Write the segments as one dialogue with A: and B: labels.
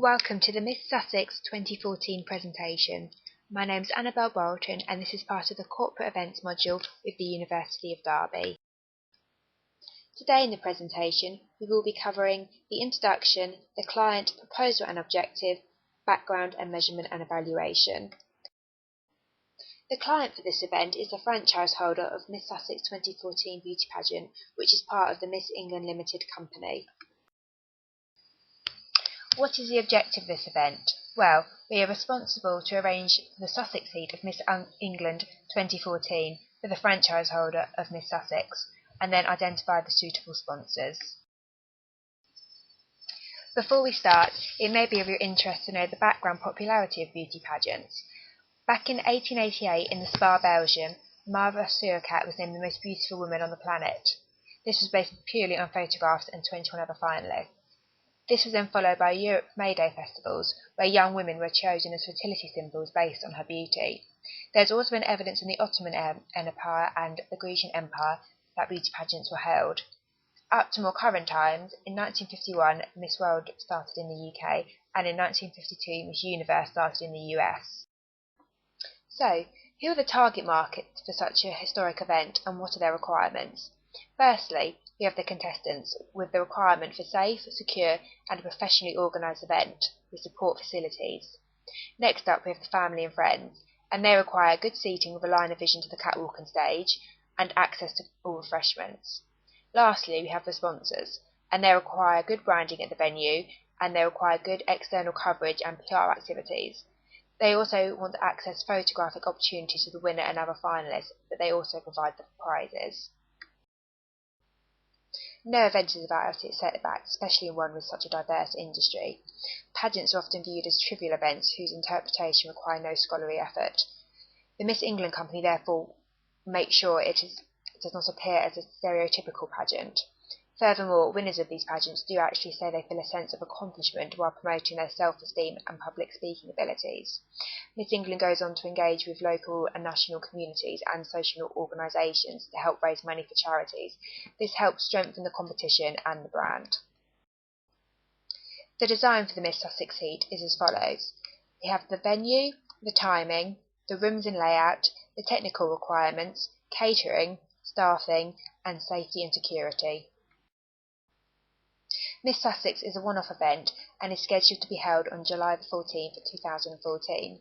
A: Welcome to the Miss Sussex 2014 presentation. My name is Annabel and this is part of the Corporate Events module with the University of Derby. Today in the presentation we will be covering the introduction, the client, proposal and objective, background and measurement and evaluation. The client for this event is the franchise holder of Miss Sussex 2014 beauty pageant, which is part of the Miss England Limited company. What is the objective of this event? Well, we are responsible to arrange the Sussex seat of Miss England 2014 for the franchise holder of Miss Sussex, and then identify the suitable sponsors. Before we start, it may be of your interest to know the background popularity of beauty pageants. Back in 1888 in the Spa, Belgium, Martha Stewart was named the most beautiful woman on the planet. This was based purely on photographs and 21 other finalists. This was then followed by Europe May Day festivals, where young women were chosen as fertility symbols based on her beauty. There has also been evidence in the Ottoman Empire and the Grecian Empire that beauty pageants were held. Up to more current times, in 1951 Miss World started in the UK, and in 1952 Miss Universe started in the US. So, who are the target markets for such a historic event, and what are their requirements? Firstly, we have the contestants, with the requirement for safe, secure and professionally organised event with support facilities. Next up we have the family and friends, and they require good seating with a line of vision to the catwalk and stage, and access to all refreshments. Lastly, we have the sponsors, and they require good branding at the venue, and they require good external coverage and PR activities. They also want to access photographic opportunities to the winner and other finalists, but they also provide the prizes. No event is without its setbacks, especially in one with such a diverse industry. Pageants are often viewed as trivial events whose interpretation require no scholarly effort. The Miss England company therefore makes sure it does not appear as a stereotypical pageant. Furthermore, winners of these pageants do actually say they feel a sense of accomplishment while promoting their self-esteem and public speaking abilities. Miss England goes on to engage with local and national communities and social organisations to help raise money for charities. This helps strengthen the competition and the brand. The design for the Miss Sussex seat is as follows. We have the venue, the timing, the rooms and layout, the technical requirements, catering, staffing and safety and security. Miss Sussex is a one-off event and is scheduled to be held on July the 14th, 2014.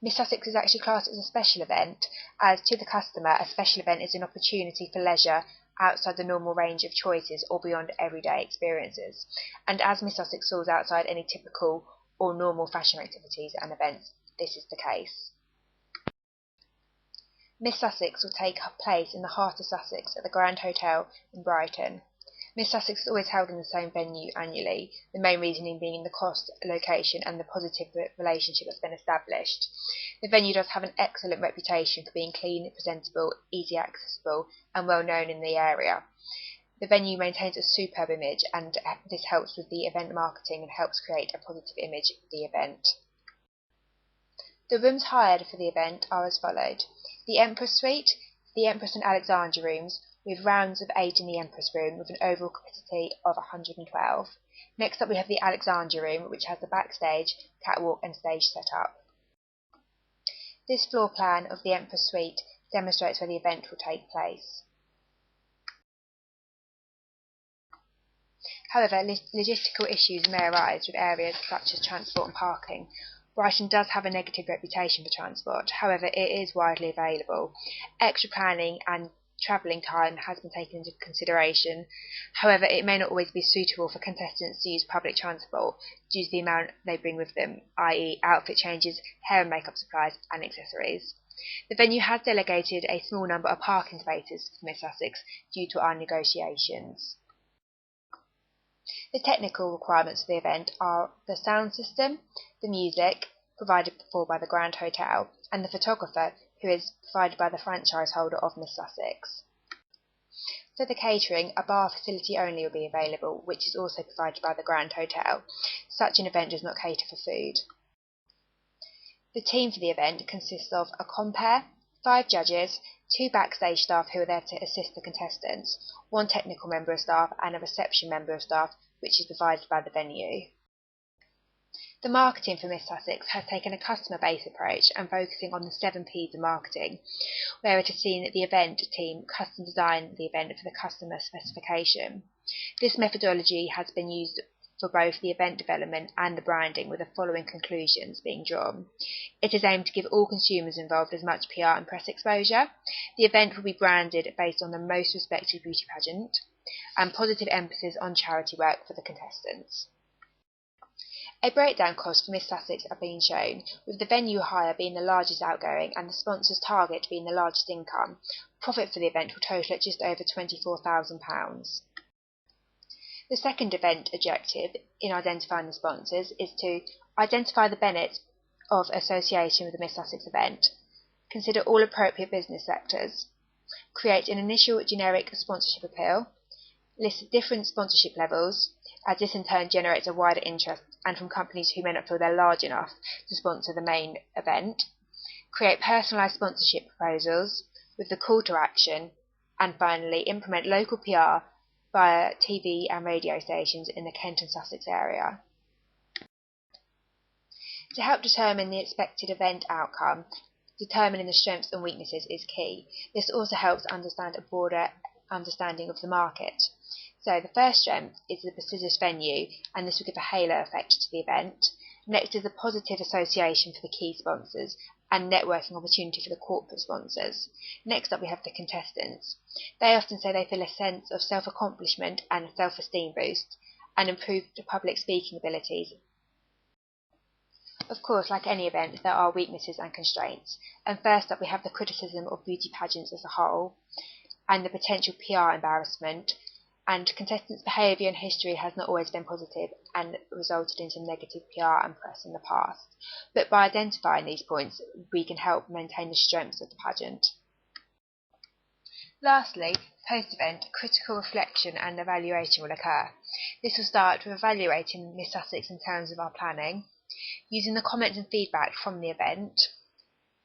A: Miss Sussex is actually classed as a special event, as to the customer a special event is an opportunity for leisure outside the normal range of choices or beyond everyday experiences, and as Miss Sussex falls outside any typical or normal fashion activities and events, this is the case. Miss Sussex will take place in the heart of Sussex at the Grand Hotel in Brighton. Miss Sussex is always held in the same venue annually, the main reasoning being the cost, location and the positive relationship that's been established. The venue does have an excellent reputation for being clean, presentable, easy accessible and well known in the area. The venue maintains a superb image, and this helps with the event marketing and helps create a positive image of the event. The rooms hired for the event are as followed. The Empress Suite, the Empress and Alexandra rooms, with rounds of 8 in the Empress room with an overall capacity of 112. Next up we have the Alexandra room, which has the backstage, catwalk and stage set up. This floor plan of the Empress Suite demonstrates where the event will take place. However, logistical issues may arise with areas such as transport and parking. Brighton does have a negative reputation for transport, however it is widely available. Extra planning and travelling time has been taken into consideration. However, it may not always be suitable for contestants to use public transport due to the amount they bring with them, i.e. outfit changes, hair and makeup supplies and accessories. The venue has delegated a small number of parking spaces for Miss Sussex due to our negotiations. The technical requirements for the event are the sound system, the music, provided for by the Grand Hotel, and the photographer, who is provided by the franchise holder of Miss Sussex. For the catering, a bar facility only will be available, which is also provided by the Grand Hotel. Such an event does not cater for food. The team for the event consists of a compere, 5 judges, 2 backstage staff who are there to assist the contestants, 1 technical member of staff and a reception member of staff, which is provided by the venue. The marketing for Miss Sussex has taken a customer-based approach and focusing on the 7Ps of marketing, where it has seen that the event team custom design the event for the customer specification. This methodology has been used for both the event development and the branding, with the following conclusions being drawn. It is aimed to give all consumers involved as much PR and press exposure. The event will be branded based on the most respected beauty pageant, and positive emphasis on charity work for the contestants. A breakdown cost for Miss Sussex are being shown, with the venue hire being the largest outgoing and the sponsor's target being the largest income. Profit for the event will total at just over £24,000. The second event objective in identifying the sponsors is to identify the benefits of association with the Miss Sussex event, consider all appropriate business sectors, create an initial generic sponsorship appeal, list different sponsorship levels, as this in turn generates a wider interest and from companies who may not feel they're large enough to sponsor the main event, create personalised sponsorship proposals with the call to action, and finally implement local PR via TV and radio stations in the Kent and Sussex area. To help determine the expected event outcome, determining the strengths and weaknesses is key. This also helps understand a broader understanding of the market. So the first strength is the prestigious venue, and this will give a halo effect to the event. Next is a positive association for the key sponsors and networking opportunity for the corporate sponsors. Next up we have the contestants. They often say they feel a sense of self-accomplishment and a self-esteem boost and improved public speaking abilities. Of course, like any event, there are weaknesses and constraints. And first up we have the criticism of beauty pageants as a whole and the potential PR embarrassment. And contestants' behaviour and history has not always been positive and resulted in some negative PR and press in the past. But by identifying these points, we can help maintain the strengths of the pageant. Lastly, post-event, critical reflection and evaluation will occur. This will start with evaluating Miss Sussex in terms of our planning, using the comments and feedback from the event,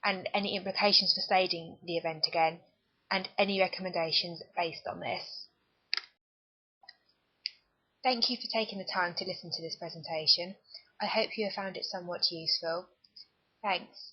A: and any implications for staging the event again, and any recommendations based on this. Thank you for taking the time to listen to this presentation. I hope you have found it somewhat useful. Thanks.